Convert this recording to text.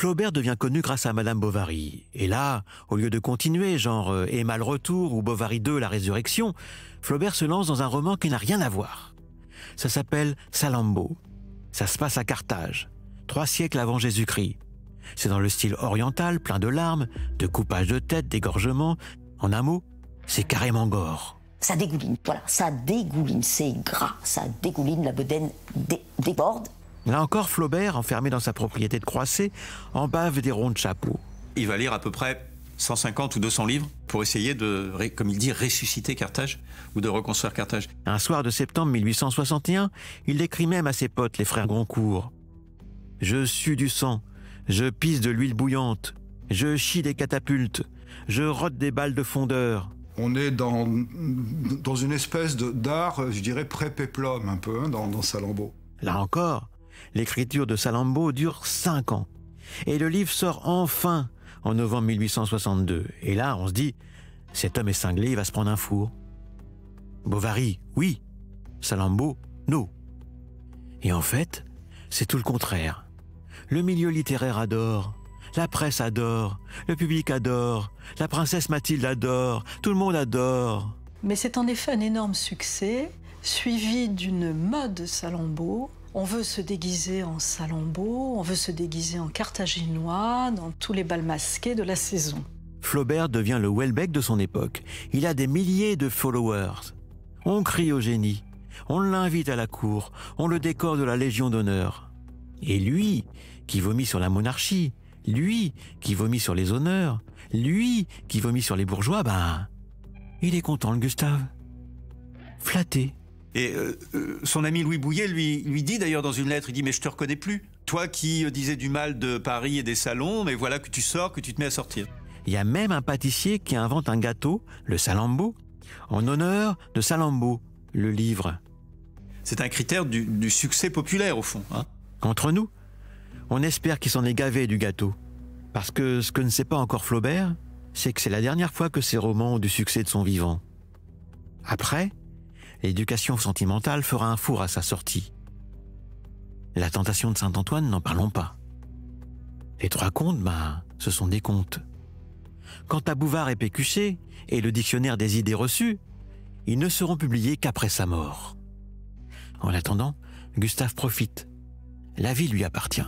Flaubert devient connu grâce à Madame Bovary. Et là, au lieu de continuer, genre Emma le retour ou Bovary 2, la résurrection, Flaubert se lance dans un roman qui n'a rien à voir. Ça s'appelle Salammbô. Ça se passe à Carthage, 3 siècles avant Jésus-Christ. C'est dans le style oriental, plein de larmes, de coupages de tête, d'égorgements. En un mot, c'est carrément gore. Ça dégouline, voilà, ça dégouline, c'est gras, ça dégouline, la bedaine déborde. Là encore, Flaubert, enfermé dans sa propriété de Croisset, en bave des ronds de chapeau. Il va lire à peu près 150 ou 200 livres pour essayer de, comme il dit, ressusciter Carthage ou de reconstruire Carthage. Un soir de septembre 1861, il écrit même à ses potes, les frères Goncourt. « Je sue du sang, je pisse de l'huile bouillante, je chie des catapultes, je rote des balles de fondeur. » On est dans une espèce d'art, je dirais, pré-péplum un peu, hein, dans Salammbô. Là encore, l'écriture de Salammbô dure 5 ans. Et le livre sort enfin en novembre 1862. Et là, on se dit, cet homme est cinglé, il va se prendre un four. Bovary, oui. Salammbô, non. Et en fait, c'est tout le contraire. Le milieu littéraire adore, la presse adore, le public adore, la princesse Mathilde adore, tout le monde adore. Mais c'est en effet un énorme succès, suivi d'une mode Salammbô. On veut se déguiser en Salammbô, on veut se déguiser en carthaginois, dans tous les bals masqués de la saison. Flaubert devient le Houellebecq de son époque. Il a des milliers de followers. On crie au génie, on l'invite à la cour, on le décore de la Légion d'honneur. Et lui, qui vomit sur la monarchie, lui, qui vomit sur les honneurs, lui, qui vomit sur les bourgeois, ben, il est content, le Gustave. Flatté. Et son ami Louis Bouillet lui dit d'ailleurs dans une lettre, il dit « Mais je te reconnais plus. Toi qui disais du mal de Paris et des salons, mais voilà que tu sors, que tu te mets à sortir. » Il y a même un pâtissier qui invente un gâteau, le Salammbô, en honneur de Salammbô, le livre. C'est un critère du succès populaire, au fond. Hein. Entre nous, on espère qu'il s'en est gavé du gâteau. Parce que ce que ne sait pas encore Flaubert, c'est que c'est la dernière fois que ses romans ont du succès de son vivant. Après, l'éducation sentimentale fera un four à sa sortie. La tentation de Saint-Antoine, n'en parlons pas. Les 3 contes, ben, ce sont des contes. Quant à Bouvard et Pécuchet et le dictionnaire des idées reçues, ils ne seront publiés qu'après sa mort. En attendant, Gustave profite. La vie lui appartient.